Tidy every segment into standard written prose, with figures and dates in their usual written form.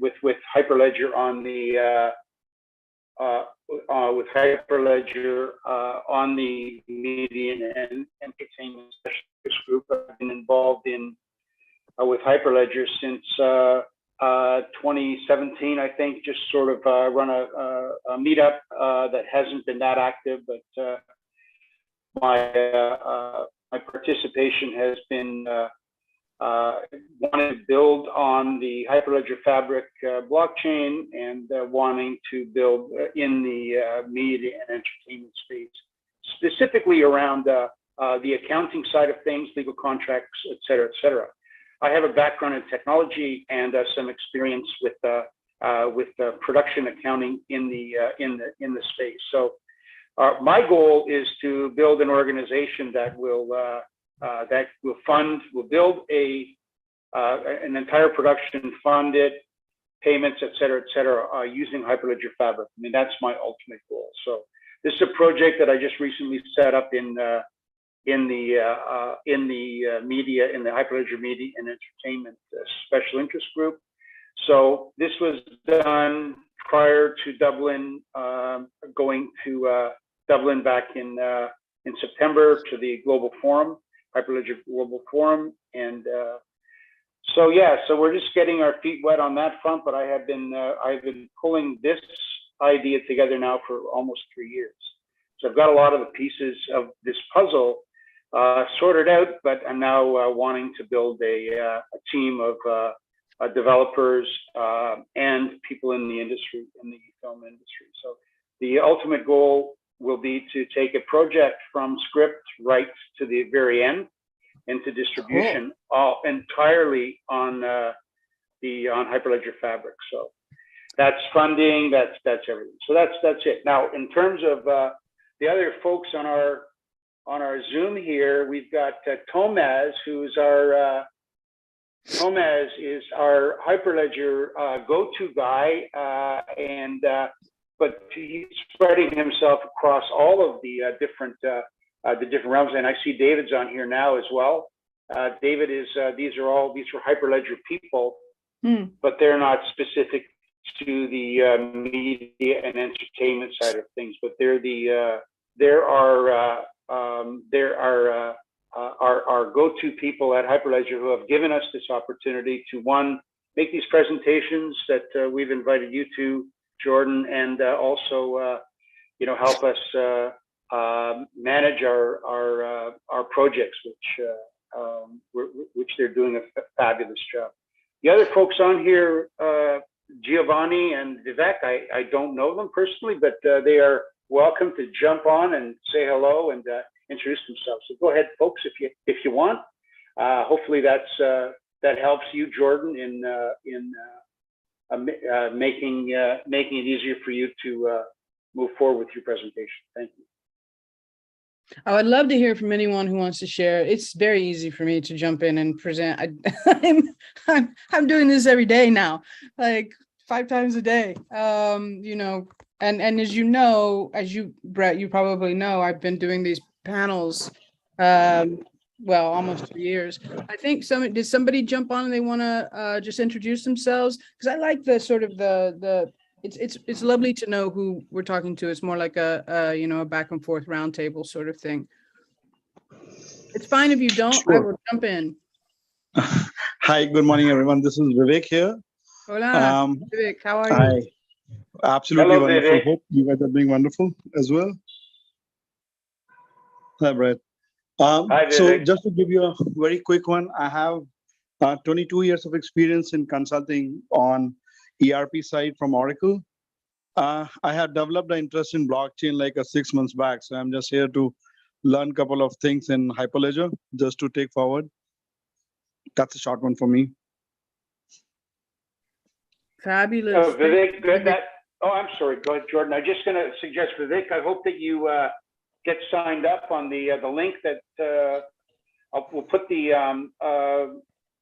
with Hyperledger on the media and entertainment specialist group. I've been involved in with Hyperledger since 2017, I think. Just sort of run a meetup that hasn't been that active, but my participation has been wanting to build on the Hyperledger Fabric blockchain and wanting to build in the media and entertainment space, specifically around the accounting side of things, legal contracts, et cetera, et cetera. I have a background in technology and some experience with production accounting in the space. So my goal is to build an organization that will build an entire production, fund it, payments, et cetera, using Hyperledger Fabric. I mean, that's my ultimate goal. So this is a project that I just recently set up in the Hyperledger Media and Entertainment Special Interest Group. So this was done prior to Dublin, going to Dublin back in September to the Global Forum, Hyperledger Global Forum, and so we're just getting our feet wet on that front. But I've been pulling this idea together now for almost 3 years. So I've got a lot of the pieces of this puzzle sorted out, but I'm now wanting to build a team of developers and people in the industry, in the film industry. So the ultimate goal will be to take a project from script right to the very end into distribution, all entirely on Hyperledger Fabric. So that's funding, that's everything. So that's it. Now, in terms of the other folks on our Zoom here, we've got Tomaz, who's our Tomaz is our Hyperledger go-to guy, but he's spreading himself across all of the different realms. And I see David's on here now as well. David is these are Hyperledger people, but they're not specific to the media and entertainment side of things. But they're our go-to people at Hyperledger who have given us this opportunity to, one, make these presentations that we've invited you to, Jordan, and also help us manage our projects, which they're doing a fabulous job. The other folks on here, Giovanni and Vivek, I don't know them personally, but they are welcome to jump on and say hello and introduce themselves. So go ahead, folks, if you want. Hopefully that helps you, Jordan, in making it easier for you to move forward with your presentation. Thank you. I would love to hear from anyone who wants to share. It's very easy for me to jump in and present. I'm doing this every day now, like 5 times a day. And as you know, Brett, you probably know, I've been doing these panels, almost 2 years. I think did somebody jump on and they want to just introduce themselves? Because I like the sort of it's lovely to know who we're talking to. It's more like a back and forth roundtable sort of thing. It's fine if you don't. Sure. I will jump in. Hi, good morning, everyone. This is Vivek here. Hola, Vivek. How are you? Hi. Absolutely. Hello, wonderful. Vivek. Hope you guys are doing wonderful as well. Hi, Brett. Hi, so just to give you a very quick one, I have 22 years of experience in consulting on ERP side from Oracle. I have developed an interest in blockchain like 6 months back. So I'm just here to learn a couple of things in Hyperledger just to take forward. That's a short one for me. Fabulous. Oh, Vivek, I'm sorry. Go ahead, Jordan. I'm just going to suggest, Vivek, I hope that you get signed up on the link that we'll put the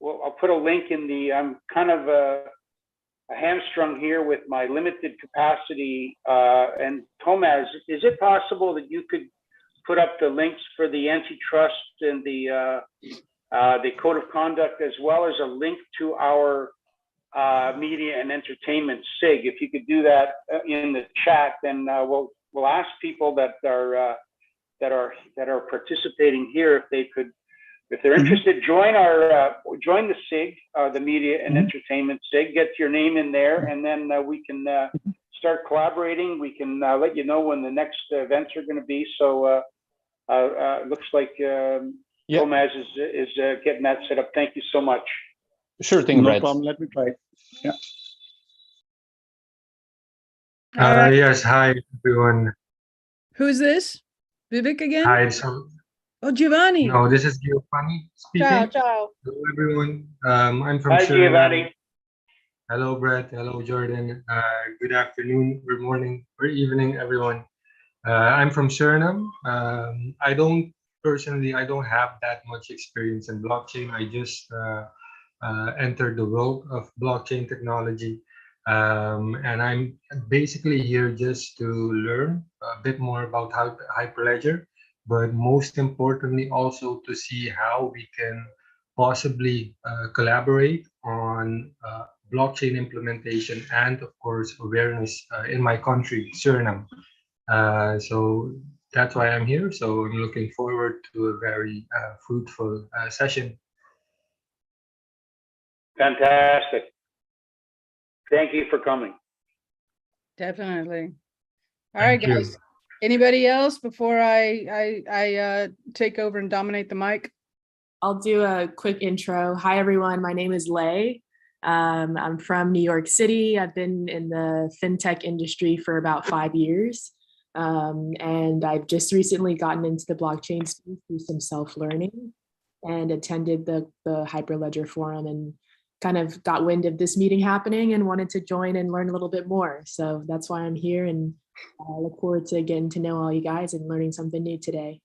I'll put a link in the. I'm kind of a hamstrung here with my limited capacity. And Tomaz, is it possible that you could put up the links for the antitrust and the code of conduct, as well as a link to our Media and Entertainment SIG. If you could do that in the chat, then we'll ask people that are participating here if they could, if they're interested, join the SIG, the Media and Entertainment SIG. Get your name in there, and then we can start collaborating. We can let you know when the next events are going to be. So looks like Gomez is getting that set up. Thank you so much. Sure thing, No Brett. problem. Let me try. Yeah. All right. Yes, hi everyone. Who's this? Vivek again? Hi, so Oh, Giovanni. no, this is Giovanni Ciao, speaking. ciao. Hello everyone. I'm from Hi, Suriname. Giovanni. Hello, Brett. Hello, Jordan. Good afternoon, good morning, or evening, everyone. I'm from Suriname. I don't have that much experience in blockchain. I just entered the world of blockchain technology. And I'm basically here just to learn a bit more about Hyperledger, but most importantly also to see how we can possibly collaborate on blockchain implementation and of course awareness in my country, Suriname. So that's why I'm here. So I'm looking forward to a very fruitful session. Fantastic. Thank you for coming. Definitely. All right, Thank you. guys. Anybody else before I take over and dominate the mic? I'll do a quick intro. Hi, everyone. My name is Lay. I'm from New York City. I've been in the fintech industry for about 5 years. And I've just recently gotten into the blockchain space through some self-learning and attended the Hyperledger forum and kind of got wind of this meeting happening and wanted to join and learn a little bit more. So that's why I'm here, and I look forward to getting to know all you guys and learning something new today.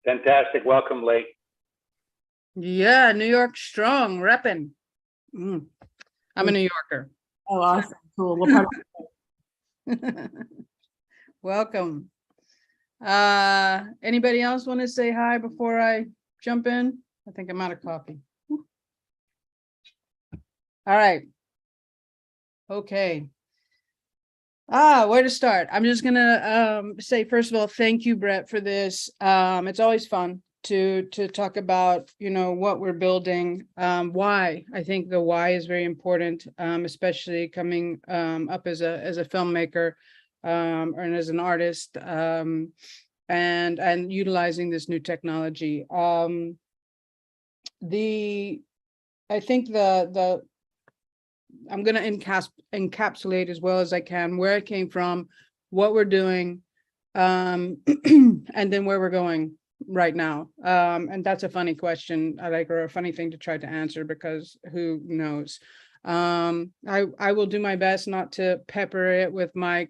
Fantastic. Welcome, Lake. Yeah, New York strong, repping. I'm a New Yorker. Oh, awesome. Cool. What part of Welcome. Anybody else want to say hi before I jump in? I think I'm out of coffee. All right. Okay. Where to start? I'm just gonna say, first of all, thank you, Brett, for this. It's always fun to talk about, you know, what we're building. Why? I think the why is very important, especially coming up as a filmmaker and as an artist, and utilizing this new technology. I think I'm going to encapsulate as well as I can where I came from, what we're doing, and then where we're going right now. And that's a funny question, or a funny thing to try to answer, because who knows? I will do my best not to pepper it with my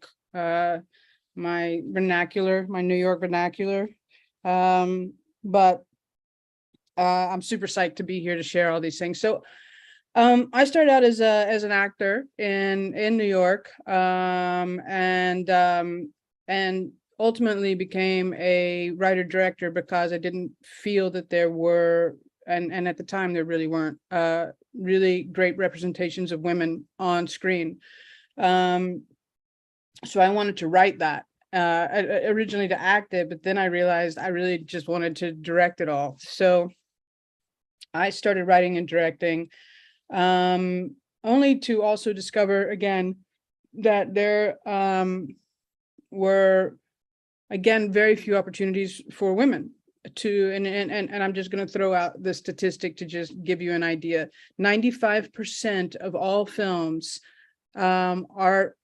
vernacular, my New York vernacular. But I'm super psyched to be here to share all these things. So I started out as an actor in New York, and ultimately became a writer director because I didn't feel that there were, and at the time there really weren't, really great representations of women on screen. So I wanted to write that, originally to act it, but then I realized I really just wanted to direct it all. So I started writing and directing, only to also discover again that there were again very few opportunities for women to, and I'm just going to throw out the statistic to just give you an idea. 95% of all films are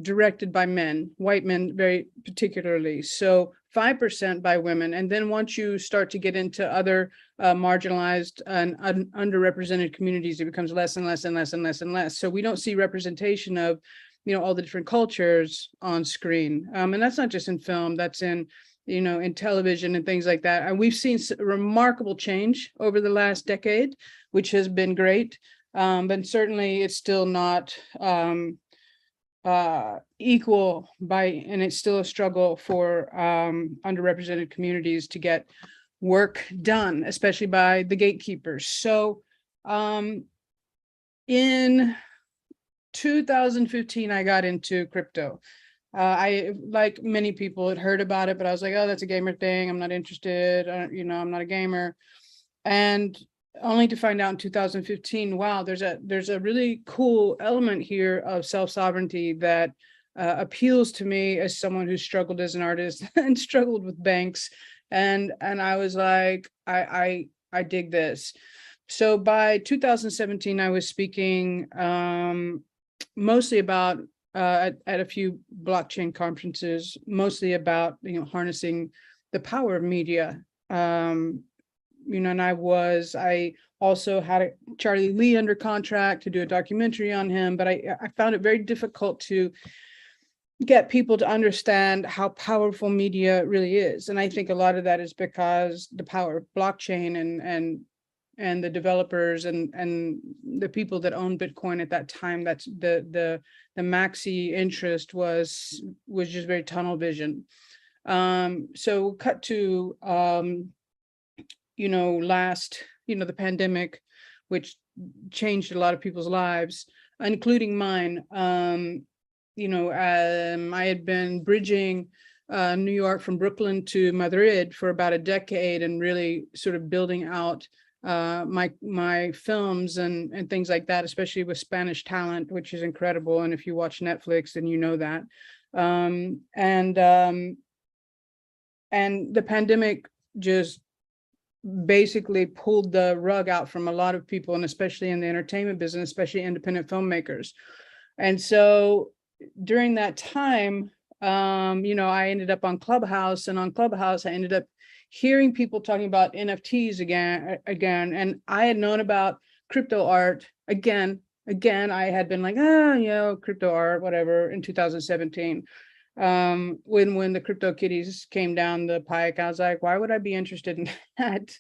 directed by men, white men very particularly, so 5% by women. And then once you start to get into other marginalized and underrepresented communities, it becomes less and less and less and less and less. So we don't see representation of, you know, all the different cultures on screen. And that's not just in film, that's in, you know, in television and things like that. And we've seen remarkable change over the last decade, which has been great. But certainly it's still not equal and it's still a struggle for underrepresented communities to get work done, especially by the gatekeepers. So in 2015, I got into crypto. I, like many people, had heard about it, but I was like, oh, that's a gamer thing. I'm not interested. I'm not a gamer. And only to find out in 2015, wow, there's a really cool element here of self-sovereignty that appeals to me as someone who struggled as an artist and struggled with banks. And I was like, I dig this. So by 2017, I was speaking mostly about at a few blockchain conferences, mostly about harnessing the power of media. And I also had Charlie Lee under contract to do a documentary on him, but I found it very difficult to get people to understand how powerful media really is. And I think a lot of that is because the power of blockchain and the developers and the people that own Bitcoin at that time, that's the maxi interest was just very tunnel vision. So cut to the pandemic, which changed a lot of people's lives, including mine. I had been bridging New York from Brooklyn to Madrid for about a decade and really sort of building out my films and things like that, especially with Spanish talent, which is incredible. And if you watch Netflix, then you know that. And the pandemic just basically pulled the rug out from a lot of people, and especially in the entertainment business, especially independent filmmakers. And so during that time, I ended up on Clubhouse, and on Clubhouse, I ended up hearing people talking about NFTs again. And I had known about crypto art again. I had been like, crypto art, whatever, in 2017. When the crypto kitties came down the pike, I was like, why would I be interested in that?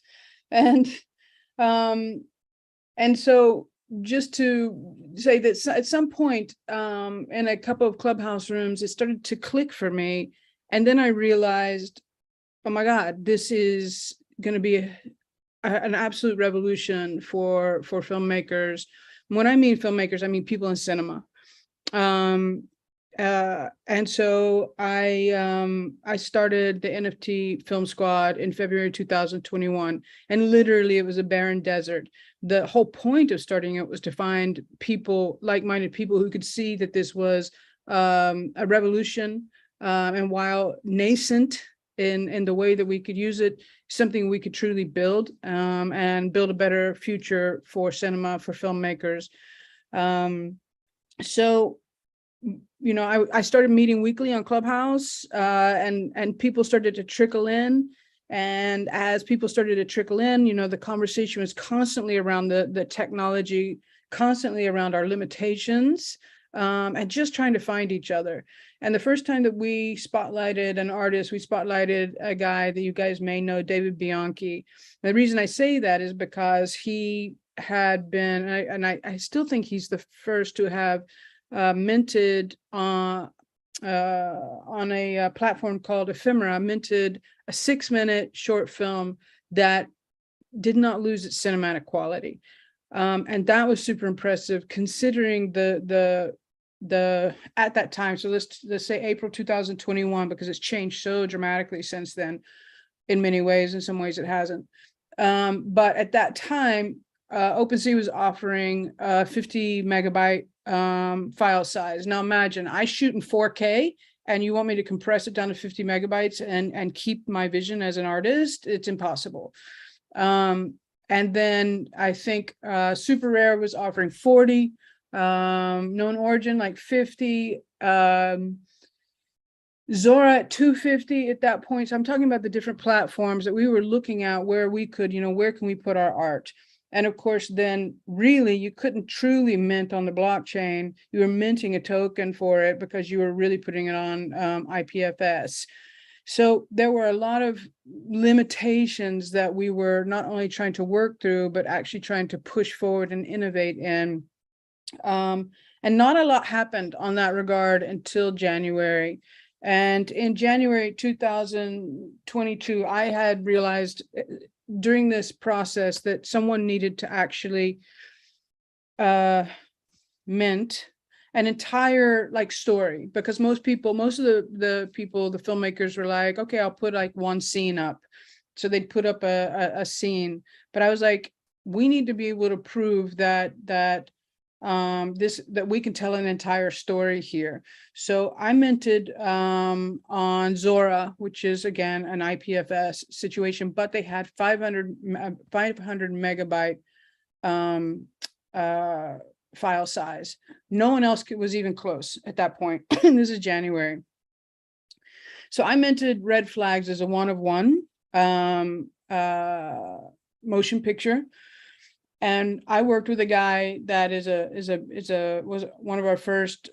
And so just to say that at some point in a couple of Clubhouse rooms, it started to click for me. And then I realized, oh my God, this is going to be an absolute revolution for filmmakers. When I mean filmmakers, I mean people in cinema. And so I started the NFT Film Squad in February 2021, and literally it was a barren desert. The whole point of starting it was to find people, like-minded people, who could see that this was a revolution, and while nascent in the way that we could use it, something we could truly build, and build a better future for cinema, for filmmakers. So I started meeting weekly on Clubhouse, and people started to trickle in. And as people started to trickle in, the conversation was constantly around the technology, constantly around our limitations, and just trying to find each other. And the first time that we spotlighted an artist, we spotlighted a guy that you guys may know, David Bianchi. The reason I say that is because he had been, and I still think he's the first to have minted on a platform called Ephemera, minted a 6-minute short film that did not lose its cinematic quality. And that was super impressive, considering the at that time. So let's say April 2021, because it's changed so dramatically since then in many ways. In some ways it hasn't. But at that time, OpenSea was offering 50 megabyte file size. Now imagine I shoot in 4K and you want me to compress it down to 50 megabytes and keep my vision as an artist. It's impossible. And then I think Super Rare was offering 40, Known Origin like 50, Zora at 250 at that point. So I'm talking about the different platforms that we were looking at where we could, where can we put our art? And of course, then really you couldn't truly mint on the blockchain. You were minting a token for it because you were really putting it on IPFS. So there were a lot of limitations that we were not only trying to work through, but actually trying to push forward and innovate in. And not a lot happened on that regard until January. And in January 2022, I had realized during this process that someone needed to actually meant an entire like story, because most of the people, the filmmakers were like, okay, I'll put like one scene up. So they'd put up a scene, but I was like, we need to be able to prove that that we can tell an entire story here. So I minted on Zora, which is again an IPFS situation, but they had 500 megabyte file size. No one else was even close at that point. This is January. So I minted Red Flags as a 1 of 1 motion picture. And I worked with a guy that was one of our first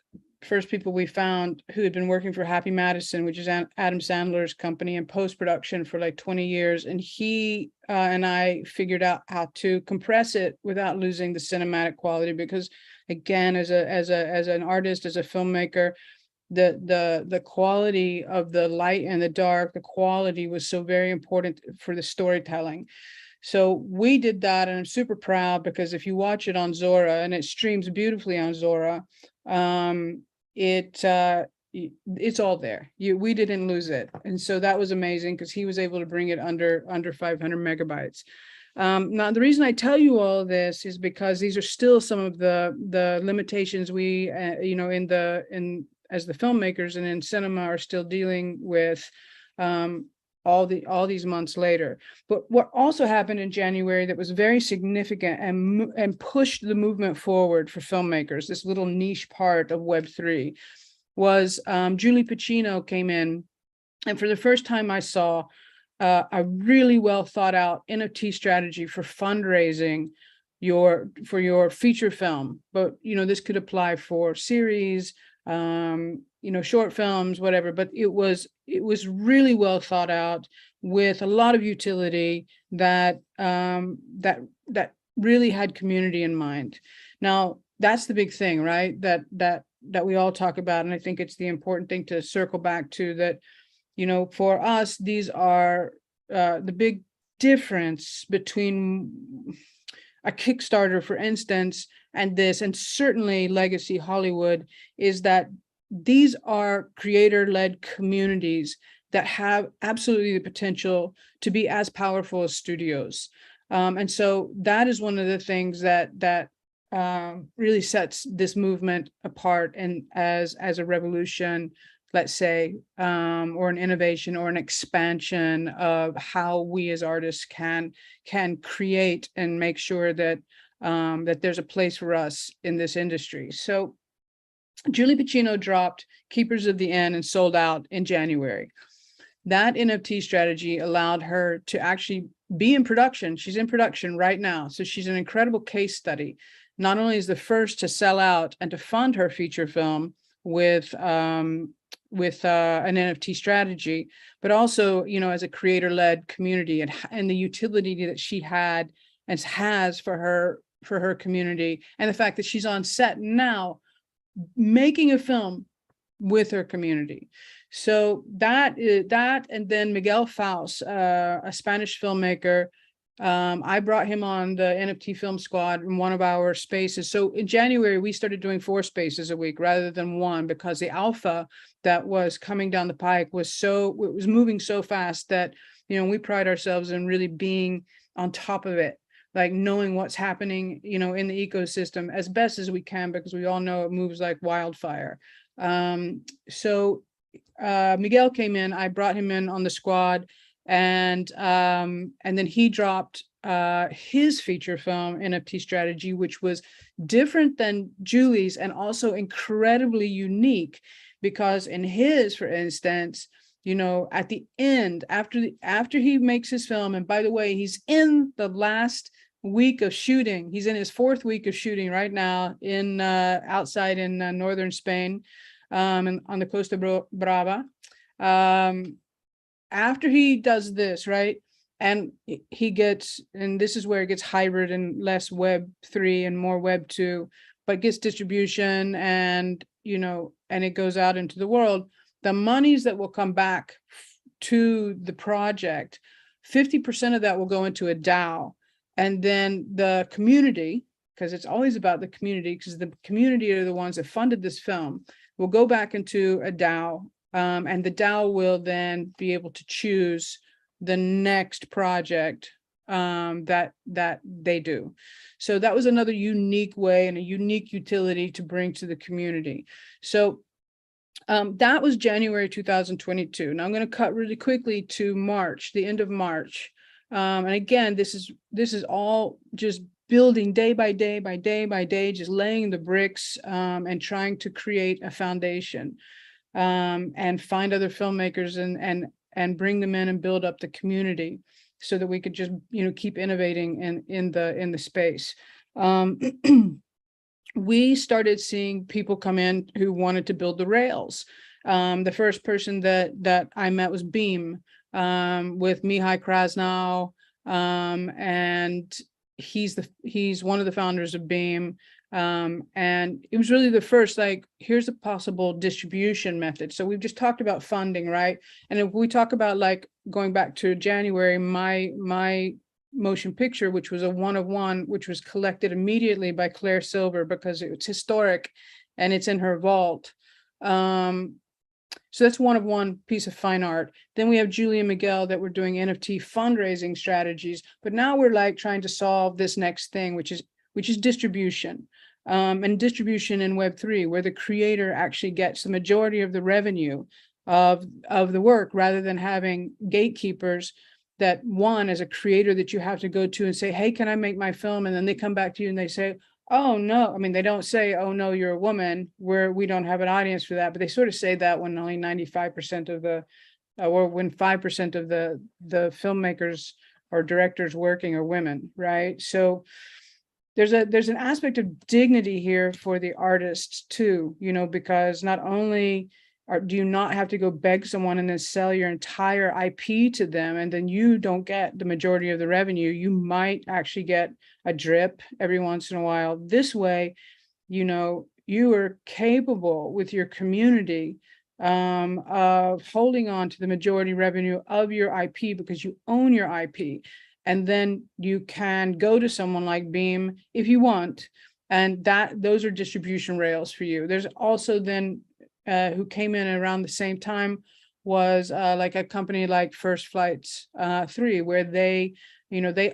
people we found, who had been working for Happy Madison, which is Adam Sandler's company, in post-production for like 20 years. And he and I figured out how to compress it without losing the cinematic quality, because again, as an artist, as a filmmaker, the quality of the light and the dark, the quality was so very important for the storytelling. So we did that, and I'm super proud, because if you watch it on Zora, and it streams beautifully on Zora, it's all there. We didn't lose it, and so that was amazing, because he was able to bring it under 500 megabytes. Now, the reason I tell you all of this is because these are still some of the limitations we, as the filmmakers and in cinema, are still dealing with. All these months later. But what also happened in January that was very significant and pushed the movement forward for filmmakers, this little niche part of Web3, was Julie Pacino came in, and for the first time I saw a really well thought out NFT strategy for fundraising for your feature film. But this could apply for series, short films, whatever, but it was really well thought out, with a lot of utility that really had community in mind. Now, that's the big thing, right? That we all talk about. And I think it's the important thing to circle back to, that, for us, these are the big difference between a Kickstarter, for instance, and this, and certainly Legacy Hollywood, is that these are creator-led communities that have absolutely the potential to be as powerful as studios. And so that is one of the things that really sets this movement apart, and as a revolution, let's say, or an innovation or an expansion of how we as artists can create and make sure that that there's a place for us in this industry. So Julie Pacino dropped Keepers of the Inn and sold out in January. That NFT strategy allowed her to actually be in production. She's in production right now. So she's an incredible case study. Not only is the first to sell out and to fund her feature film with an NFT strategy, but also, as a creator-led community, and the utility that she had and has for her community, and the fact that she's on set now making a film with her community. So that, and then Miguel Faust, a Spanish filmmaker, I brought him on the NFT Film Squad in one of our spaces. So in January, we started doing 4 spaces a week rather than 1, because the alpha that was coming down the pike was moving so fast that, we pride ourselves in really being on top of it, like knowing what's happening, in the ecosystem as best as we can, because we all know it moves like wildfire. So Miguel came in, I brought him in on the squad, and then he dropped his feature film NFT strategy, which was different than Julie's and also incredibly unique, because in his, for instance, at the end, after he makes his film, and by the way, he's in the last week of shooting. He's in his 4th week of shooting right now in outside in northern Spain, and on the Costa Brava. After he does this, right, and he gets, and this is where it gets hybrid and less Web3 and more Web2, but gets distribution, and and it goes out into the world. The monies that will come back to the project, 50% of that will go into a DAO, and then the community because it's always about the community, because the community are the ones that funded this film, will go back into a DAO, and the DAO will then be able to choose the next project that they do. So that was another unique way and a unique utility to bring to the community. So that was January 2022. Now I'm going to cut really quickly to March, the end of March. And again, this is all just building day by day by day by day, just laying the bricks and trying to create a foundation and find other filmmakers and bring them in and build up the community so that we could just, you know, keep innovating in the space. We started seeing people come in who wanted to build the rails. The first person that I met was Bayne, with Mihai Krasnow, and he's one of the founders of Bayne. And it was really the first, like, here's a possible distribution method. So we've just talked about funding, right? And if we talk about, like, going back to January, my motion picture, which was a 1 of 1, which was collected immediately by Claire Silver because it's historic and it's in her vault. So that's 1 of 1 piece of fine art. Then we have Julie and Miguel that were doing NFT fundraising strategies, but now we're like trying to solve this next thing, which is distribution, and distribution in Web3, where the creator actually gets the majority of the revenue of the work, rather than having gatekeepers that, one, as a creator, that you have to go to and say, hey, can I make my film? And then they come back to you and they say, oh, no. I mean, they don't say, oh, no, you're a woman, we don't have an audience for that. But they sort of say that when only 95% of the, or when 5% of the filmmakers or directors working are women, right? So there's an aspect of dignity here for the artists too, you know, because not only do you not have to go beg someone and then sell your entire IP to them, and then you don't get the majority of the revenue. You might actually get a drip every once in a while. This way, you know, you are capable with your community of holding on to the majority revenue of your IP because you own your IP. And then you can go to someone like Bayne if you want, and those are distribution rails for you. There's also then who came in around the same time was like a company like First Flights 3, where they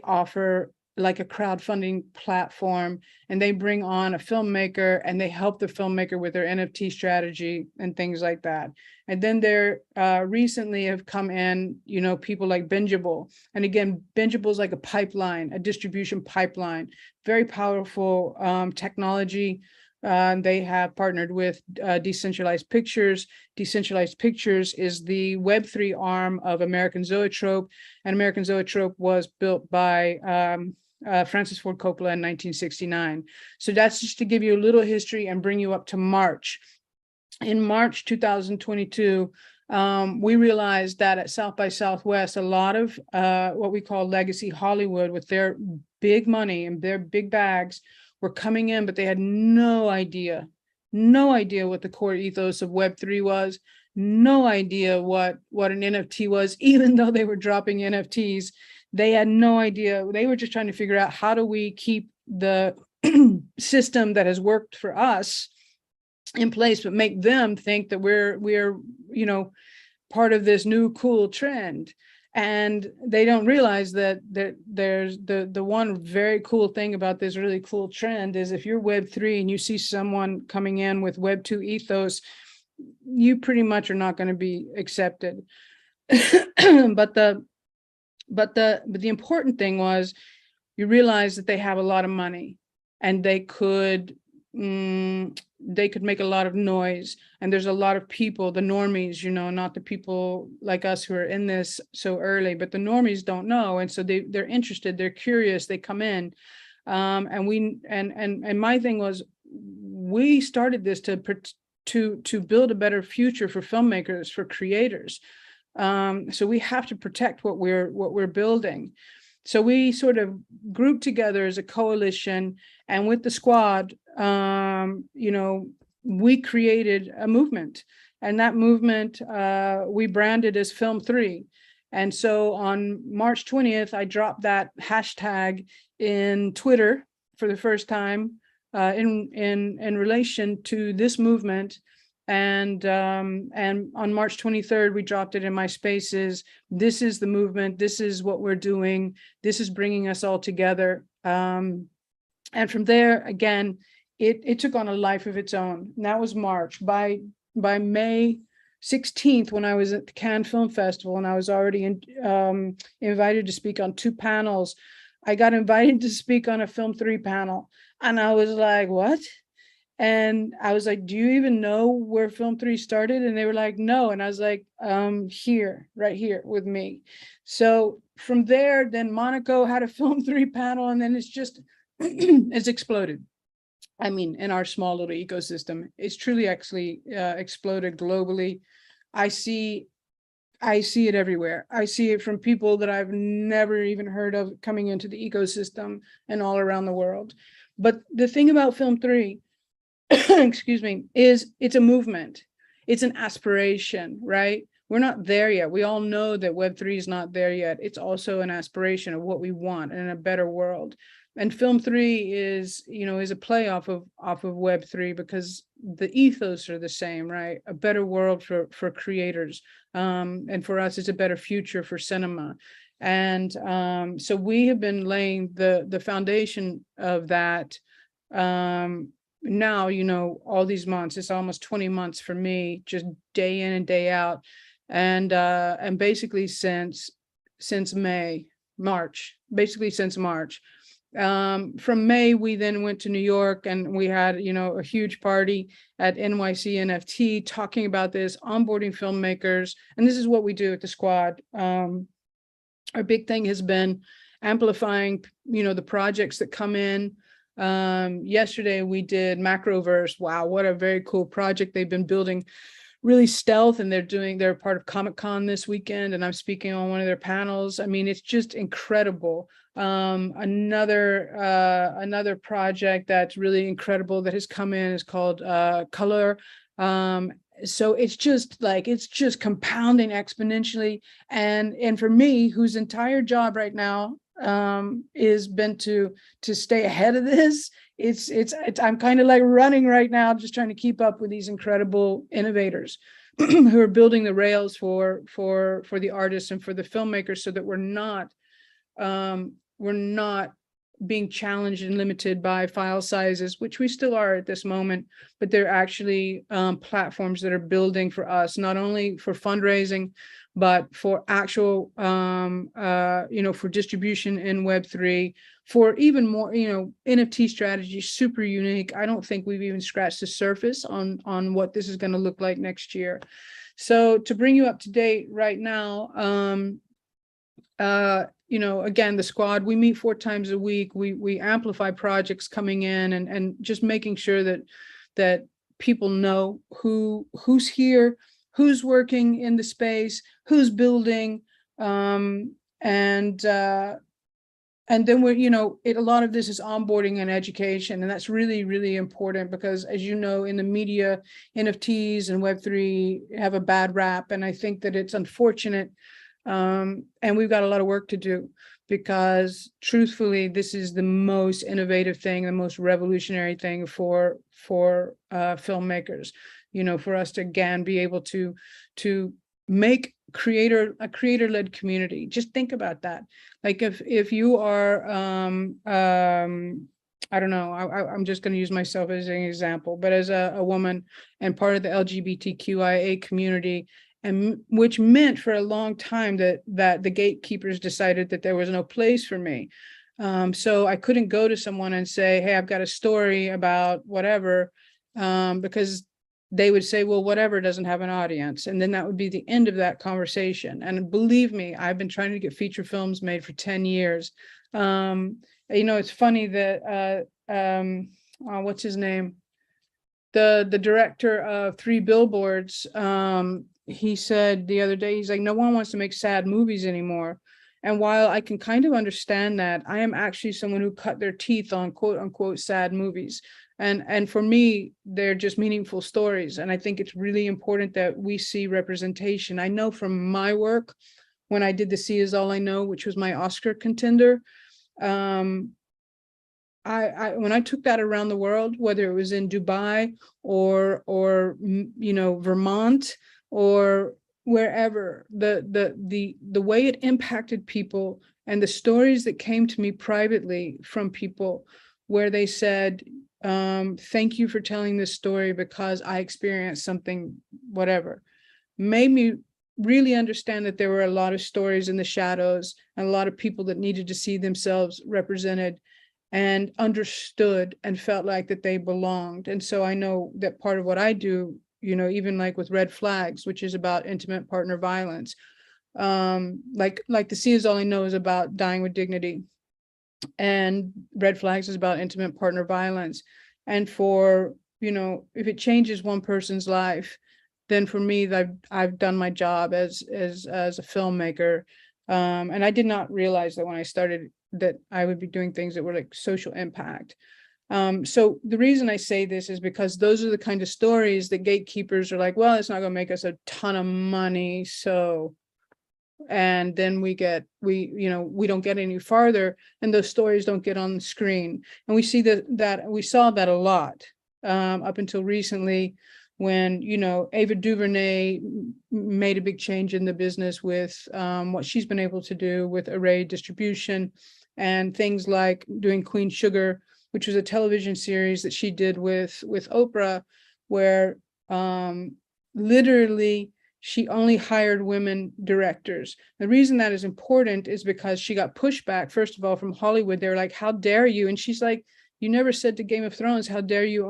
offer like a crowdfunding platform, and they bring on a filmmaker and they help the filmmaker with their NFT strategy and things like that. And then there recently have come in, you know, people like Bingeable. And again, Bingeable is like a pipeline, a distribution pipeline, very powerful technology. They have partnered with Decentralized Pictures. Decentralized Pictures is the Web3 arm of American Zoetrope, and American Zoetrope was built by Francis Ford Coppola in 1969. So that's just to give you a little history and bring you up to March. In March 2022, we realized that at South by Southwest, a lot of what we call legacy Hollywood, with their big money and their big bags, were coming in, but they had no idea what the core ethos of Web3 was, no idea what an NFT was, even though they were dropping NFTs. They had no idea. They were just trying to figure out, how do we keep the system that has worked for us in place, but make them think that we're you know, part of this new cool trend. And they don't realize that there's the one very cool thing about this really cool trend is, if you're Web3 and you see someone coming in with Web2 ethos, you pretty much are not going to be accepted. But the important thing was, you realize that they have a lot of money, and they could make a lot of noise, and there's a lot of people, the normies, you know, not the people like us who are in this so early, but the normies don't know, and so they're interested, they're curious, they come in, and my thing was, we started this to build a better future for filmmakers, for creators, so we have to protect what we're building. So we sort of grouped together as a coalition, and with the squad, you know, we created a movement, and that movement we branded as Film 3. And so on March 20th, I dropped that hashtag in Twitter, for the first time in relation to this movement. And on March 23rd, we dropped it in my spaces. This is the movement. This is what we're doing. This is bringing us all together. And from there, again, it took on a life of its own. And that was March. By May 16th, when I was at the Cannes Film Festival, and I was already invited to speak on 2 panels, I got invited to speak on a Film 3 panel. And I was like, what? And I was like, do you even know where Film 3 started? And they were like, no. And I was like, here, right here with me. So from there, then Monaco had a Film 3 panel, and then it's just, it's exploded. I mean, in our small little ecosystem, it's truly actually exploded globally. I see it everywhere. I see it from people that I've never even heard of coming into the ecosystem and all around the world. But the thing about Film 3, excuse me, is it's a movement. It's an aspiration, right? We're not there yet. We all know that Web3 is not there yet. It's also an aspiration of what we want in a better world. And Film 3 is, is a play off of Web3, because the ethos are the same, right? A better world for creators. And for us, it's a better future for cinema. And so we have been laying the foundation of that now, all these months. It's almost 20 months for me, just day in and day out. And basically since March. From May, we then went to New York, and we had, a huge party at NYC NFT talking about this, onboarding filmmakers. And this is what we do at the squad. Our big thing has been amplifying, the projects that come in. Yesterday we did Macroverse. Wow, what a very cool project they've been building. Really stealth, and they're part of Comic-Con this weekend, and I'm speaking on one of their panels. I mean, it's just incredible. Another project that's really incredible that has come in is called Color. So it's just compounding exponentially. And for me, whose entire job right now is been to stay ahead of this, I'm kind of like running right now, just trying to keep up with these incredible innovators who are building the rails for the artists and for the filmmakers, so that we're not being challenged and limited by file sizes, which we still are at this moment, but they're actually platforms that are building for us, not only for fundraising, but for actual, for distribution in Web3, for even more, NFT strategy, super unique. I don't think we've even scratched the surface on what this is going to look like next year. So to bring you up to date right now, again, the squad, we meet 4 times a week. We amplify projects coming in, and just making sure that people know who's here, who's working in the space, who's building, and then a lot of this is onboarding and education, and that's really, really important, because as you know, in the media, NFTs and Web3 have a bad rap, and I think that it's unfortunate. And we've got a lot of work to do, because truthfully, this is the most innovative thing, the most revolutionary thing for filmmakers, for us to again be able to make a creator-led community. Just think about that. Like if you are, I don't know, I'm just going to use myself as an example, but as a woman and part of the LGBTQIA community, and which meant for a long time that the gatekeepers decided that there was no place for me. So I couldn't go to someone and say, hey, I've got a story about whatever, because they would say, well, whatever doesn't have an audience. And then that would be the end of that conversation. And believe me, I've been trying to get feature films made for 10 years. It's funny that, what's his name? The director of 3 Billboards, he said the other day, he's like, no one wants to make sad movies anymore. And while I can kind of understand that, I am actually someone who cut their teeth on quote unquote sad movies. And for me, they're just meaningful stories. And I think it's really important that we see representation. I know from my work, when I did The Sea Is All I Know, which was my Oscar contender, when I took that around the world, whether it was in Dubai or Vermont or wherever, the way it impacted people and the stories that came to me privately from people where they said, thank you for telling this story because I experienced something, whatever, made me really understand that there were a lot of stories in the shadows and a lot of people that needed to see themselves represented and understood and felt like that they belonged. And so I know that part of what I do, even like with Red Flags, which is about intimate partner violence, like The Sea Is All I Know is about dying with dignity, and Red Flags is about intimate partner violence. And for, if it changes one person's life, then for me, I've done my job as a filmmaker. And I did not realize that when I started that I would be doing things that were like social impact. So the reason I say this is because those are the kind of stories that gatekeepers are like, well, it's not going to make us a ton of money. So, and then we don't get any farther, and those stories don't get on the screen. And we see that we saw that a lot up until recently, when Ava DuVernay made a big change in the business with what she's been able to do with array distribution and things like doing Queen Sugar, which was a television series that she did with Oprah, where literally she only hired women directors. The reason that is important is because she got pushback, first of all, from Hollywood. They were like, how dare you? And she's like, you never said to Game of Thrones, how dare you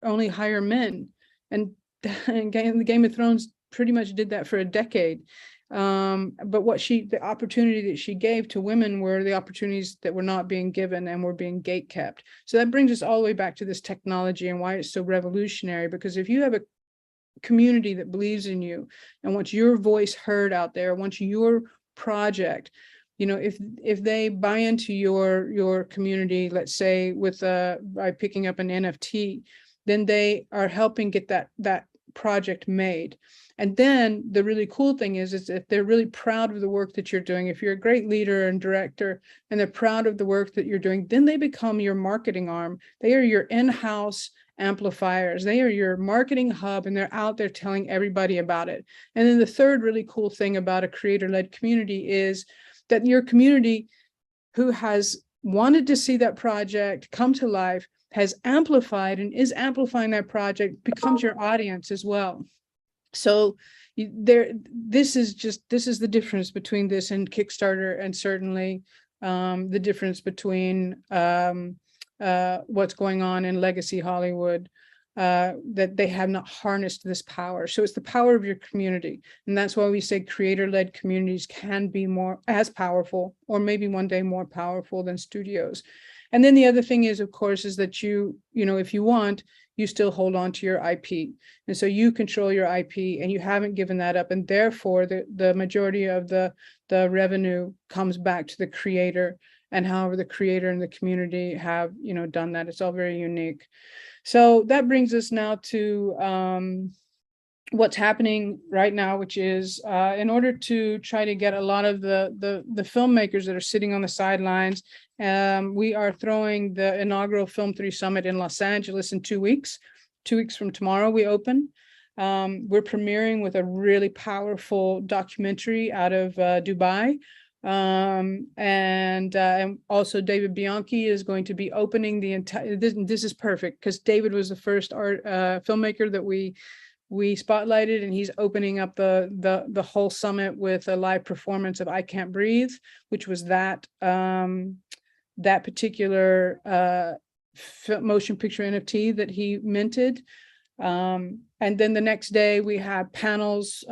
only hire men? And Game of Thrones pretty much did that for a decade. But the opportunity that she gave to women were the opportunities that were not being given and were being gatekept. So that brings us all the way back to this technology and why it's so revolutionary. Because if you have a community that believes in you and wants your voice heard out there, wants your project, if they buy into your community, let's say by picking up an NFT, then they are helping get that project made. And then the really cool thing is if they're really proud of the work that you're doing, if you're a great leader and director and they're proud of the work that you're doing, then they become your marketing arm. They are your in-house amplifiers. They are your marketing hub, and they're out there telling everybody about it. And then the third really cool thing about a creator-led community is that your community who has wanted to see that project come to life, has amplified and is amplifying that project, becomes your audience as well. So this is the difference between this and Kickstarter, and certainly the difference between what's going on in legacy Hollywood, that they have not harnessed this power. So it's the power of your community. And that's why we say creator-led communities can be more as powerful, or maybe one day more powerful than studios. And then the other thing is, of course, is that if you want, you still hold on to your IP. And so you control your IP and you haven't given that up. And therefore, the majority of the revenue comes back to the creator, and however the creator and the community have, done that. It's all very unique. So that brings us now to what's happening right now, which is in order to try to get a lot of the filmmakers that are sitting on the sidelines, we are throwing the inaugural Film 3 Summit in Los Angeles in 2 weeks. 2 weeks from tomorrow, we open. We're premiering with a really powerful documentary out of Dubai. And also David Bianchi is going to be opening the entire, this is perfect because David was the first filmmaker that we spotlighted, and he's opening up the whole summit with a live performance of I Can't Breathe, which was that particular motion picture NFT that he minted. And then the next day we have panels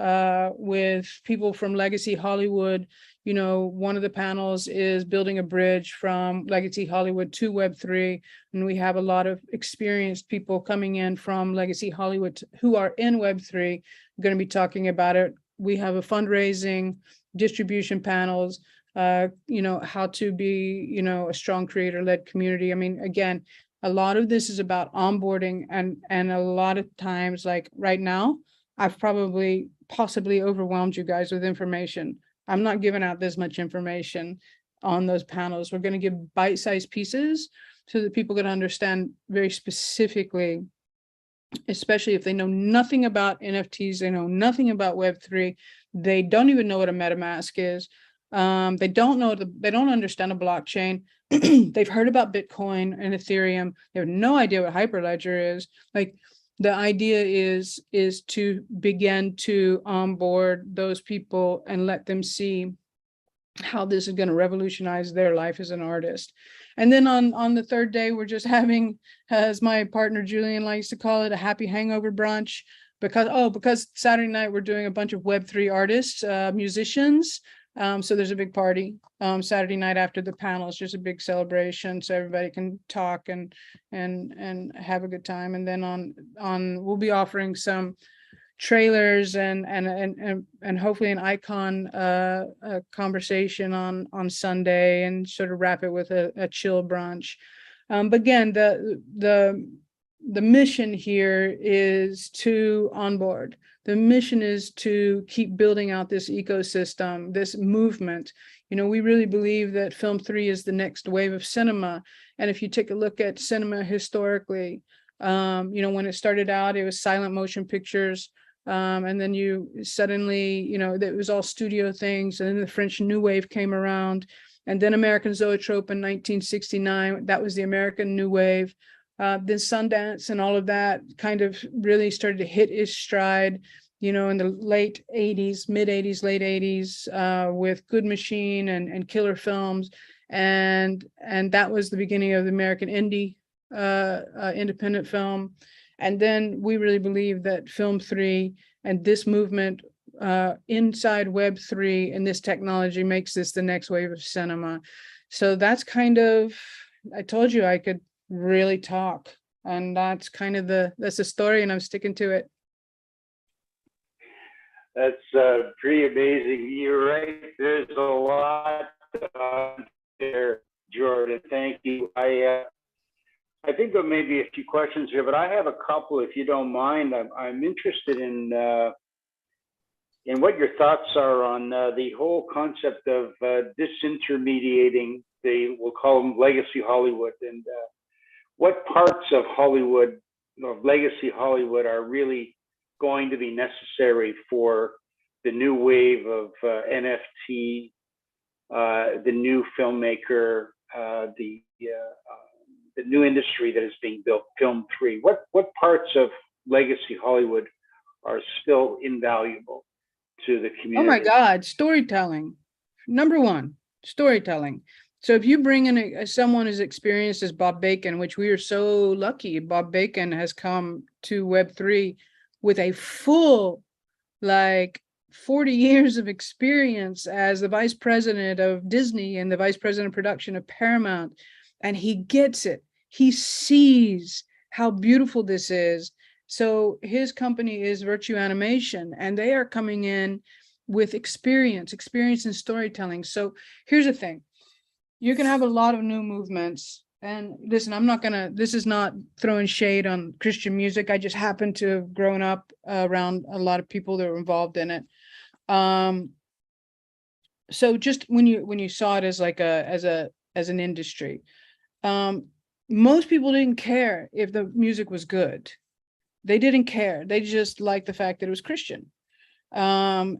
with people from Legacy Hollywood. One of the panels is building a bridge from Legacy Hollywood to Web3. And we have a lot of experienced people coming in from Legacy Hollywood who are in Web3. We're going to be talking about it. We have a fundraising, distribution panels, how to be, a strong creator-led community. I mean, again, a lot of this is about onboarding, and a lot of times, like right now, I've possibly overwhelmed you guys with information. I'm not giving out this much information on those panels. We're going to give bite-sized pieces so that people can understand very specifically, especially if they know nothing about NFTs, they know nothing about Web3, they don't even know what a MetaMask is. They don't understand a blockchain. They've heard about Bitcoin and Ethereum. They have no idea what Hyperledger is. Like, the idea is to begin to onboard those people and let them see how this is going to revolutionize their life as an artist. And then on the third day, we're just having, as my partner Julian likes to call it, a happy hangover brunch, because Saturday night we're doing a bunch of Web3 artists, musicians. So there's a big party Saturday night after the panel. It's just a big celebration, so everybody can talk and have a good time. And then on we'll be offering some trailers and hopefully an icon conversation on Sunday, and sort of wrap it with a chill brunch. But again, the mission here is to onboard. The mission is to keep building out this ecosystem, this movement. We really believe that Film 3 is the next wave of cinema. And if you take a look at cinema historically, when it started out, it was silent motion pictures. And then you suddenly, it was all studio things. And then the French New Wave came around. And then American Zoetrope in 1969, that was the American New Wave. Then Sundance and all of that kind of really started to hit its stride, in the late 80s, mid 80s, late 80s, with Good Machine and killer films. And that was the beginning of the American indie independent film. And then we really believe that Film 3 and this movement inside Web3 and this technology makes this the next wave of cinema. So that's kind of, I told you I could really talk, and that's kind of that's the story, and I'm sticking to it. That's pretty amazing. You're right. There's a lot there, Jordan. Thank you. I think there may be a few questions here, but I have a couple, if you don't mind. I'm interested in what your thoughts are on the whole concept of disintermediating we'll call them legacy Hollywood, and what parts of Hollywood, of legacy Hollywood, are really going to be necessary for the new wave of NFT, the new filmmaker, the new industry that is being built, Film 3. What parts of legacy Hollywood are still invaluable to the community? Oh my God, storytelling. Number one, storytelling. So if you bring in someone as experienced as Bob Bacon, which we are so lucky, Bob Bacon has come to Web3 with a full, 40 years of experience as the vice president of Disney and the vice president of production of Paramount. And he gets it. He sees how beautiful this is. So his company is Virtue Animation, and they are coming in with experience in storytelling. So here's the thing. You can have a lot of new movements. And listen, this is not throwing shade on Christian music. I just happen to have grown up around a lot of people that were involved in it. So just when you saw it as as an industry, most people didn't care if the music was good. They didn't care. They just liked the fact that it was Christian. And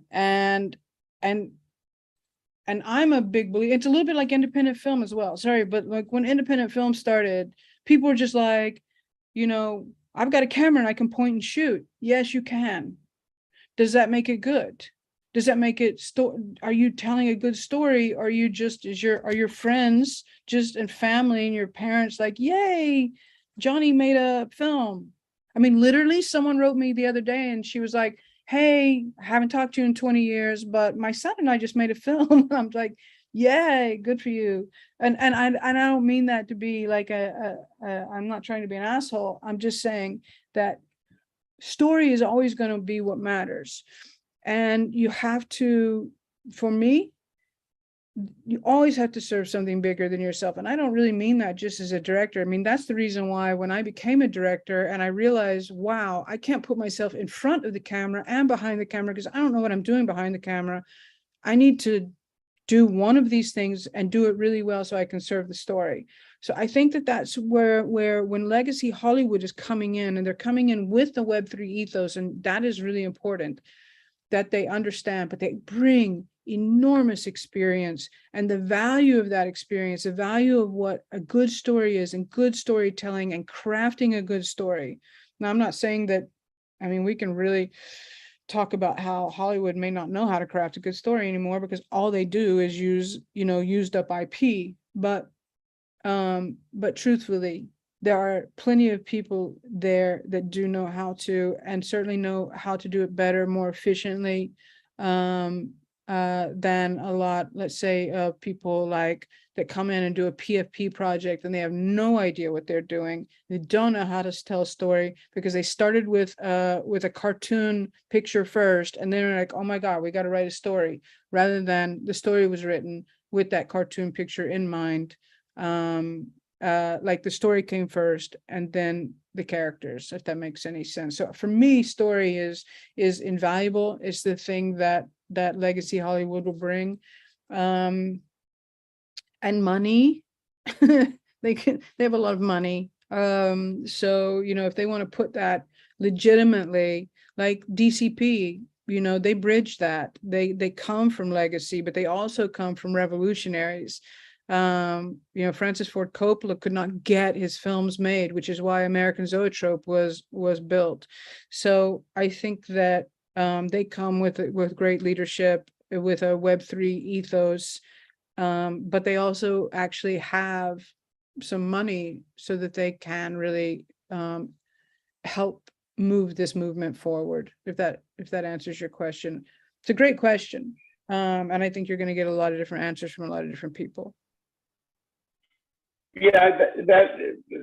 I'm a big believer. It's a little bit like independent film as well. Sorry, but when independent film started, people were just like, I've got a camera and I can point and shoot. Yes, you can. Does that make it good? Does that make it are you telling a good story? Or are you just are your friends and family and your parents like, yay, Johnny made a film? I mean, literally, someone wrote me the other day and she was like, hey, I haven't talked to you in 20 years, but my son and I just made a film. I'm like, yay, good for you. And I don't mean that to be like I'm not trying to be an asshole. I'm just saying that story is always going to be what matters. And you have to, for me, you always have to serve something bigger than yourself. And I don't really mean that just as a director. I mean, that's the reason why when I became a director and I realized, wow, I can't put myself in front of the camera and behind the camera because I don't know what I'm doing behind the camera. I need to do one of these things and do it really well so I can serve the story. So I think that that's where when Legacy Hollywood is coming in, and they're coming in with the Web3 ethos, and that is really important that they understand, but they bring enormous experience, and the value of that experience, the value of what a good story is, and good storytelling, and crafting a good story. Now, I'm not saying that, I mean, we can really talk about how Hollywood may not know how to craft a good story anymore, because all they do is use, used up IP. But truthfully, there are plenty of people there that do know how to, and certainly know how to do it better, more efficiently, than a lot, let's say, people like that come in and do a PFP project, and they have no idea what they're doing. They don't know how to tell a story because they started with a cartoon picture first, and then they're like, oh my God, we got to write a story, rather than the story was written with that cartoon picture in mind. Like the story came first and then the characters, if that makes any sense. So for me, story is invaluable. It's the thing that Legacy Hollywood will bring. And money, they have a lot of money. So, if they want to put that legitimately, like DCP, they bridge that. They come from Legacy, but they also come from revolutionaries. Francis Ford Coppola could not get his films made, which is why American Zoetrope was built. So I think that they come with great leadership, with a Web3 ethos, but they also actually have some money so that they can really help move this movement forward. If that answers your question. It's a great question, and I think you're going to get a lot of different answers from a lot of different people. Yeah, that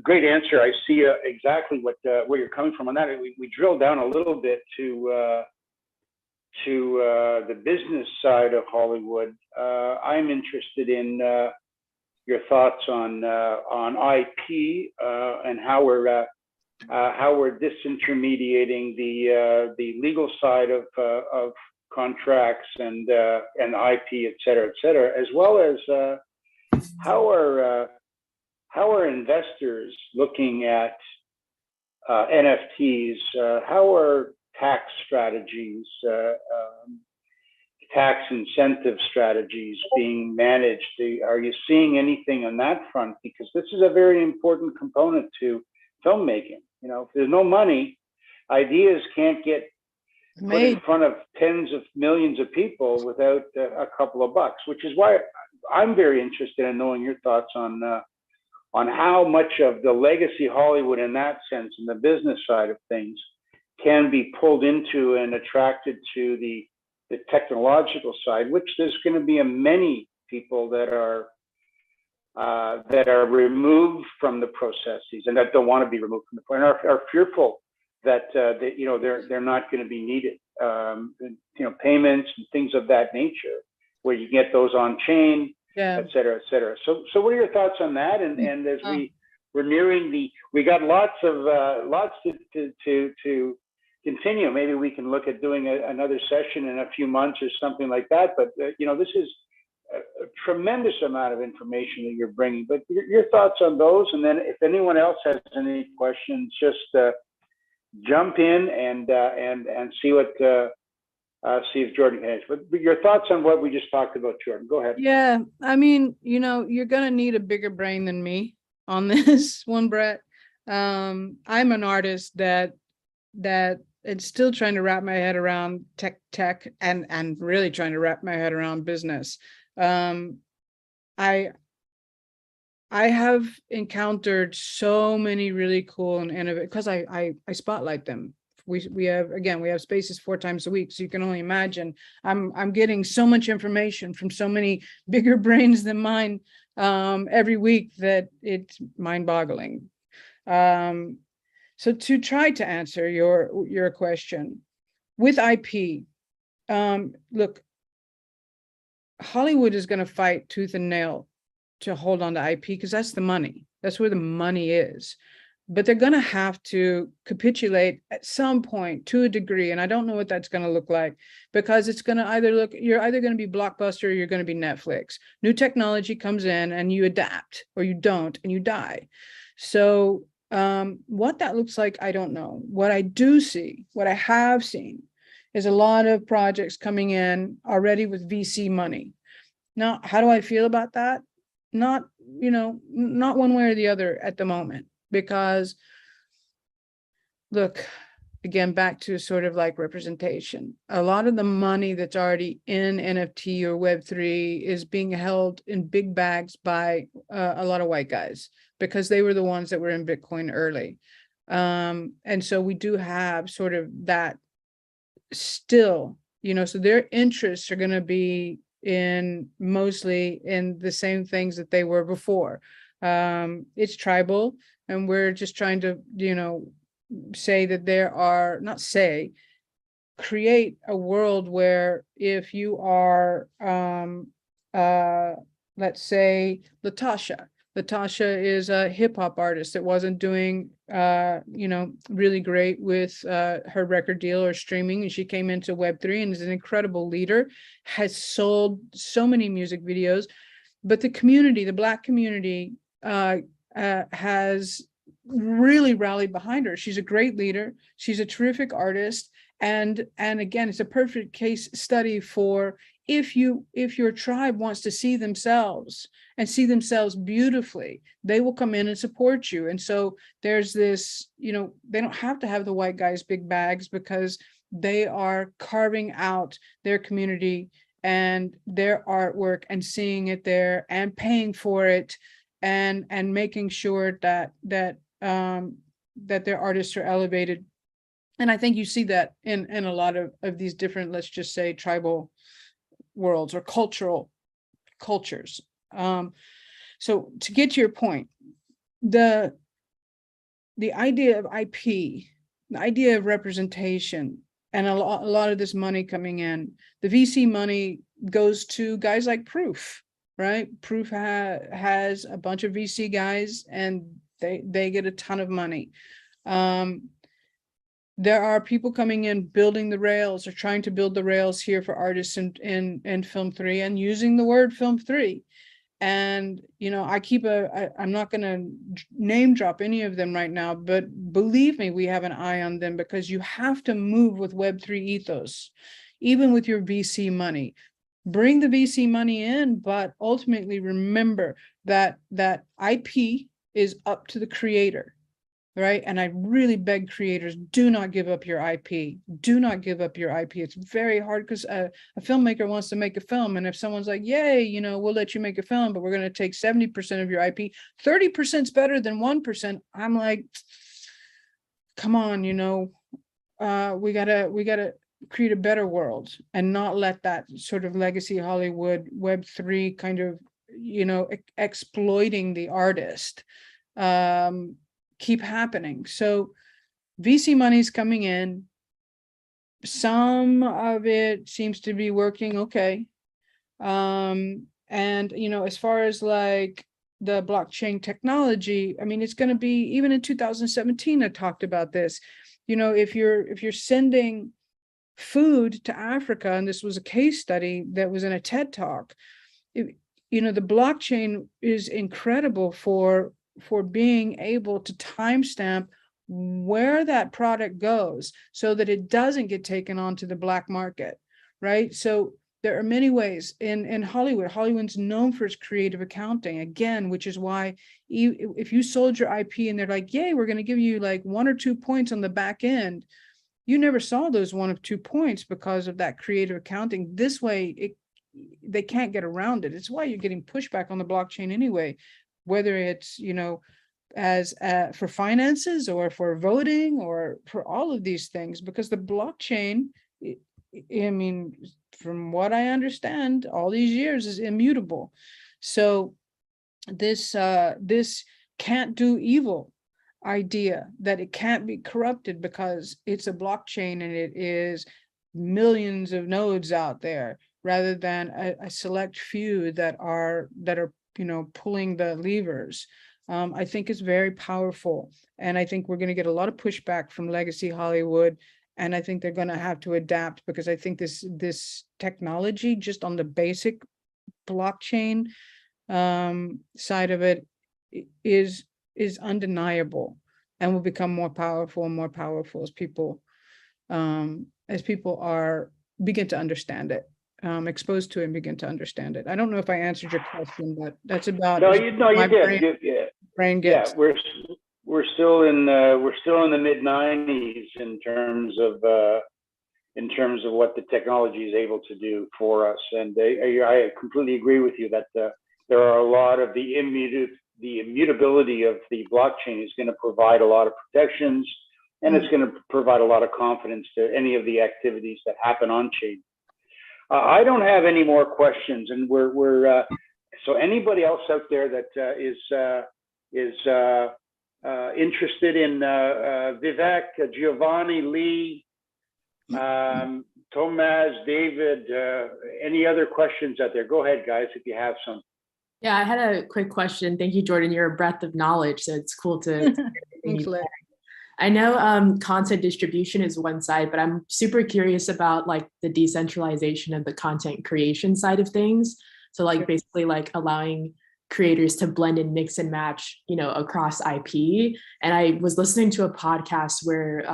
great answer. I see exactly where you're coming from on that. We drilled down a little bit to the business side of Hollywood. I'm interested in your thoughts on IP and how we're disintermediating the legal side of contracts and IP, et cetera, as well as how are investors looking at NFTs? How are tax strategies, tax incentive strategies being managed? Are you seeing anything on that front? Because this is a very important component to filmmaking. If there's no money, ideas can't get put in front of tens of millions of people without a couple of bucks, which is why I'm very interested in knowing your thoughts on how much of the Legacy Hollywood in that sense, and the business side of things, can be pulled into and attracted to the technological side, which there's going to be many people that are removed from the processes, and that don't want to be removed from the, and are fearful that they're not going to be needed. Payments and things of that nature, where you get those on chain. Yeah. Et cetera, et cetera. So what are your thoughts on that? And as we're nearing we got lots to continue. Maybe we can look at doing another session in a few months or something like that. But this is a tremendous amount of information that you're bringing. But your thoughts on those, and then if anyone else has any questions, just jump in and see what. See if Jordan can answer. But your thoughts on what we just talked about, Jordan. Go ahead. Yeah, I mean, you're gonna need a bigger brain than me on this one, Brett. I'm an artist that it's still trying to wrap my head around tech and really trying to wrap my head around business. I have encountered so many really cool and innovative, because I spotlight them. We have spaces 4 times a week, so you can only imagine. I'm getting so much information from so many bigger brains than mine every week that it's mind-boggling. So to try to answer your question with IP, look, Hollywood is going to fight tooth and nail to hold on to IP, because that's the money. That's where the money is. but they're going to have to capitulate at some point to a degree. And I don't know what that's going to look like, because it's going to you're either going to be Blockbuster or you're going to be Netflix. New technology comes in and you adapt, or you don't and you die. So what that looks like, I don't know. What I do see, what I have seen, is a lot of projects coming in already with VC money. Now, how do I feel about that? Not one way or the other at the moment, because look, again, back to sort of like representation. A lot of the money that's already in NFT or Web3 is being held in big bags by a lot of white guys, because they were the ones that were in Bitcoin early. And so we do have sort of that still, so their interests are going to be mostly in the same things that they were before. It's tribal, and we're just trying to, say that create a world where if you are, let's say Latasha is a hip hop artist that wasn't doing, really great with her record deal or streaming, and she came into Web3 and is an incredible leader, has sold so many music videos, but the Black community has really rallied behind her. She's a great leader. She's a terrific artist. And again, it's a perfect case study for if your tribe wants to see themselves beautifully, they will come in and support you. And so there's this, they don't have to have the white guys big bags, because they are carving out their community and their artwork and seeing it there and paying for it, and making sure that their artists are elevated. And I think you see that in a lot of these different, let's just say, tribal worlds or cultures. So to get to your point, the idea of IP, the idea of representation, and a lot of this money coming in, the VC money goes to guys like Proof, right? Proof has a bunch of VC guys, and they get a ton of money. There are people coming in building the rails, or trying to build the rails here for artists in Film 3, and using the word Film 3. And I'm not going to name drop any of them right now, but believe me, we have an eye on them, because you have to move with Web3 ethos, even with your VC money. Bring the VC money in, but ultimately remember that IP is up to the creator, right? And I really beg creators, do not give up your IP. Do not give up your IP. It's very hard, because a filmmaker wants to make a film, and if someone's like, yay, we'll let you make a film, but we're going to take 70% of your IP, 30% is better than 1%. I'm like, come on, we gotta create a better world, and not let that sort of legacy Hollywood Web3 kind of, exploiting the artist keep happening. So VC money's coming in. Some of it seems to be working okay. And as far as like the blockchain technology, I mean, it's going to be, even in 2017, I talked about this. If you're sending food to Africa, and this was a case study that was in a TED talk, the blockchain is incredible for being able to timestamp where that product goes, so that it doesn't get taken onto the black market, right? So there are many ways in Hollywood. Hollywood's known for its creative accounting, again, which is why if you sold your IP and they're like, yay, we're going to give you like 1 or 2 points on the back end, you never saw those 1 or 2 points because of that creative accounting. This way, they can't get around it. It's why you're getting pushback on the blockchain anyway, whether it's, as for finances or for voting or for all of these things, because the blockchain, I mean, from what I understand, all these years is immutable. So this can't do evil idea, that it can't be corrupted because it's a blockchain and it is millions of nodes out there, rather than a select few that are pulling the levers. I think is very powerful. And I think we're going to get a lot of pushback from legacy Hollywood. And I think they're going to have to adapt, because I think this technology, just on the basic blockchain side of it, is undeniable, and will become more powerful and more powerful as people are begin to understand it, exposed to it and begin to understand it. I don't know if I answered your question, but that's about No, as you my did. brain Yeah, gets. we're still in the mid '90s in terms of what the technology is able to do for us. And I completely agree with you that there are a lot of the immutability of the blockchain is going to provide a lot of protections, and it's going to provide a lot of confidence to any of the activities that happen on chain. I don't have any more questions, and we're so anybody else out there that is interested in Vivek, Giovanni, Lee, Tomaz, David, any other questions out there? Go ahead, guys, if you have some. Yeah, I had a quick question. Thank you, Jordan. You're a breadth of knowledge, so it's cool to Thanks, Liz. I know content distribution is one side, but I'm super curious about like the decentralization of the content creation side of things. So like basically like allowing creators to blend and mix and match, you know, across IP. And I was listening to a podcast where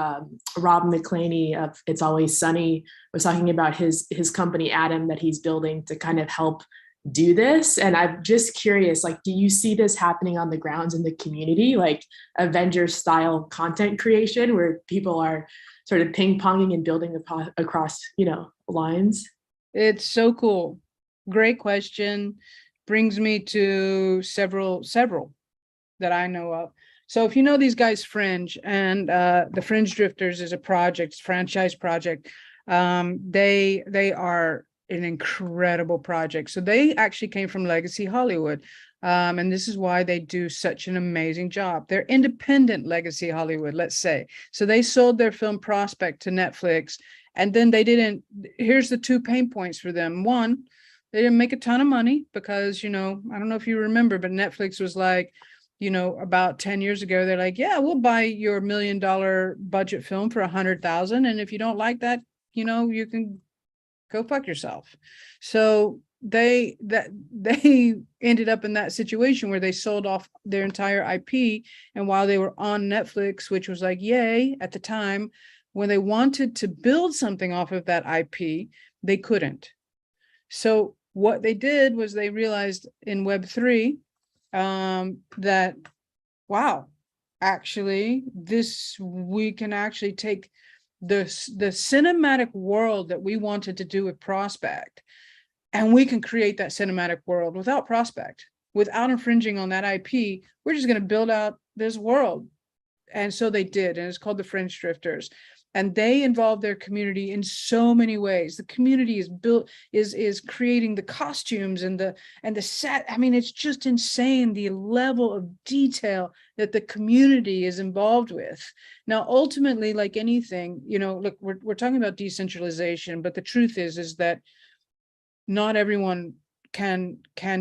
Rob McClaney of It's Always Sunny was talking about his company, Atom, that he's building to kind of help do this. And I'm just curious, like, do you see this happening on the grounds in the community, like Avengers style content creation where people are sort of ping ponging and building across, you know, lines? It's so cool. Great question. Brings me to several that I know of. So if you know these guys, Fringe, and the Fringe Drifters is a project, franchise project. They are an incredible project. So they actually came from Legacy Hollywood. And this is why they do such an amazing job. They're independent Legacy Hollywood, let's say. So they sold their film Prospect to Netflix. And then here's the two pain points for them. One, they didn't make a ton of money because, you know, I don't know if you remember, but Netflix was like, you know, about 10 years ago, they're like, yeah, we'll buy your $1 million budget film for 100,000. And if you don't like that, you know, you can go fuck yourself. So they ended up in that situation where they sold off their entire IP. And while they were on Netflix, which was like, yay, at the time, when they wanted to build something off of that IP, they couldn't. So what they did was they realized in Web3 that, wow, actually, we can actually take the cinematic world that we wanted to do with Prospect, and we can create that cinematic world without Prospect, without infringing on that IP. We're just going to build out this world. And so they did, and it's called the Fringe Drifters. And they involve their community in so many ways. The community is creating the costumes and the set. I mean, it's just insane the level of detail that the community is involved with. Now, ultimately, like anything, you know, look, we're talking about decentralization, but the truth is that not everyone can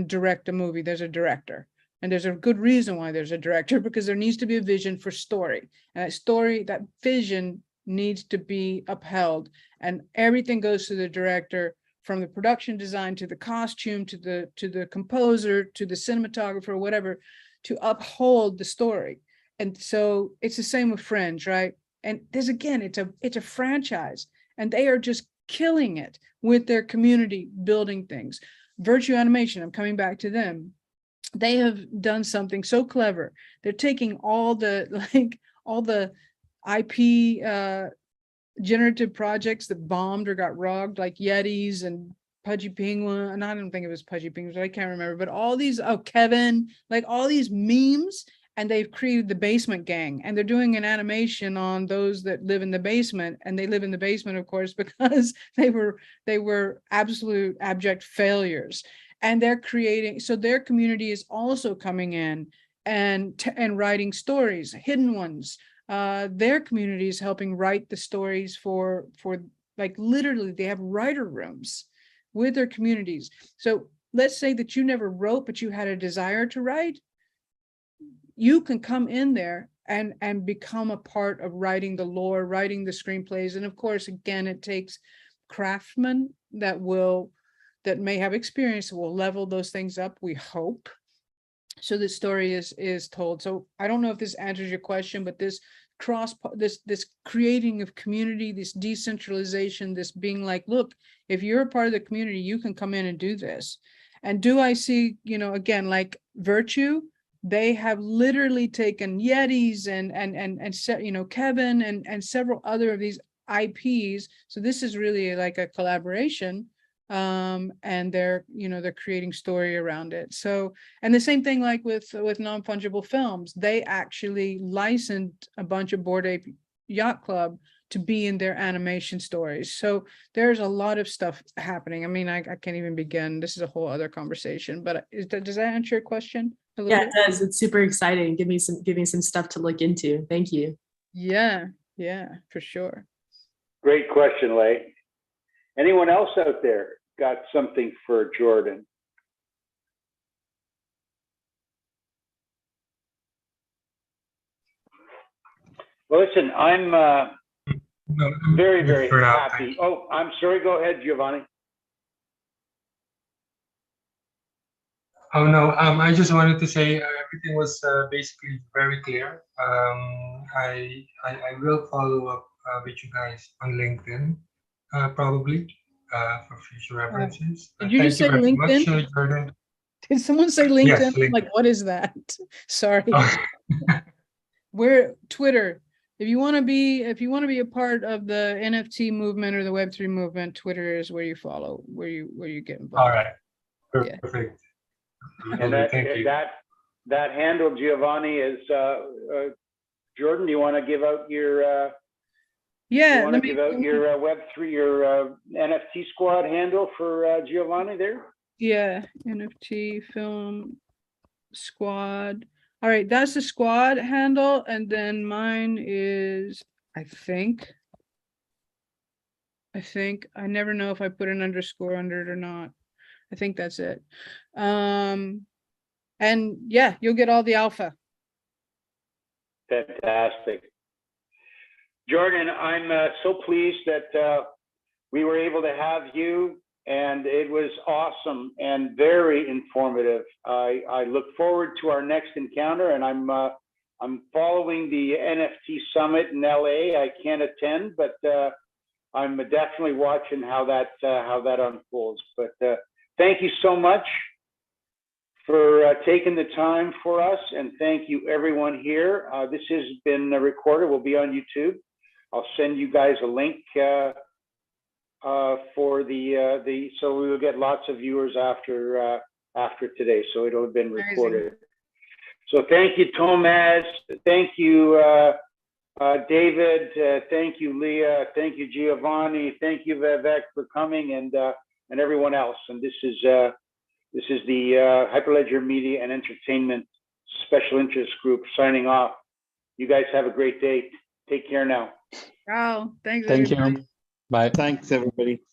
direct a movie. There's a director. And there's a good reason why there's a director, because there needs to be a vision for story. And that vision needs to be upheld, and everything goes to the director, from the production design to the costume to the composer to the cinematographer, whatever, to uphold the story. And so it's the same with Fringe, right? And there's, again, it's a franchise, and they are just killing it with their community building things. Virtue Animation, I'm coming back to them. They have done something so clever. They're taking all the IP generative projects that bombed or got rugged, like Yetis and Pudgy Penguin, and I don't think it was Pudgy Penguin, but I can't remember, but all these, Kevin, like all these memes, and they've created the Basement Gang, and they're doing an animation on those that live in the basement, and they live in the basement, of course, because they were absolute abject failures. And they're creating, so their community is also coming in and writing stories, hidden ones. Their community is helping write the stories for like, literally they have writer rooms with their communities. So let's say that you never wrote, but you had a desire to write. you can come in there and become a part of writing the lore, writing the screenplays. And of course, again, it takes craftsmen that may have experience, will level those things up, we hope, so the story is told. So I don't know if this answers your question, but this creating of community, this decentralization, this being like, look, if you're a part of the community, you can come in and do this. And do I see, again, like Virtue, they have literally taken Yetis and Kevin and several other of these IPs. So this is really like a collaboration. And they're creating story around it. So, and the same thing like with Non-Fungible Films, they actually licensed a bunch of Bored Ape Yacht Club to be in their animation stories. So there's a lot of stuff happening. I mean, I can't even begin. This is a whole other conversation, but does that answer your question? Yeah, it does. It's super exciting. Give me some stuff to look into. Thank you. Yeah, for sure. Great question, Lay. Anyone else out there got something for Jordan? Well, listen, I'm very, very happy. Oh, I'm sorry. Go ahead, Giovanni. Oh no, I just wanted to say everything was basically very clear. I will follow up with you guys on LinkedIn, probably for future references. Did you just say LinkedIn? Much, Jordan. Did someone say LinkedIn? Yes, LinkedIn. Like, what is that? Sorry. Oh. We're Twitter. If you want to be a part of the NFT movement or the Web3 movement, Twitter is where you follow, where you get involved. All right. Perfect. Yeah. And that handle, Giovanni, is Jordan. Do you want to give out your your Web3, your NFT squad handle for Giovanni there? Yeah, NFT Film Squad. All right, that's the squad handle, and then mine is, I think I never know if I put an underscore under it or not. I think that's it. And yeah, you'll get all the alpha. Fantastic. Jordan, I'm so pleased that we were able to have you, and it was awesome and very informative. I look forward to our next encounter, and I'm following the NFT Summit in LA. I can't attend, but I'm definitely watching how that unfolds. But thank you so much for taking the time for us, and thank you everyone here. This has been recorded. Will be on YouTube. I'll send you guys a link for the so we will get lots of viewers after today. So it'll have been recorded. Amazing. So thank you, Tomas. Thank you, David. Thank you, Leah. Thank you, Giovanni. Thank you, Vivek, for coming, and everyone else. And this is the Hyperledger Media and Entertainment Special Interest Group signing off. You guys have a great day. Take care now. Wow. Thanks. Thank everybody. you. Bye. Thanks, everybody.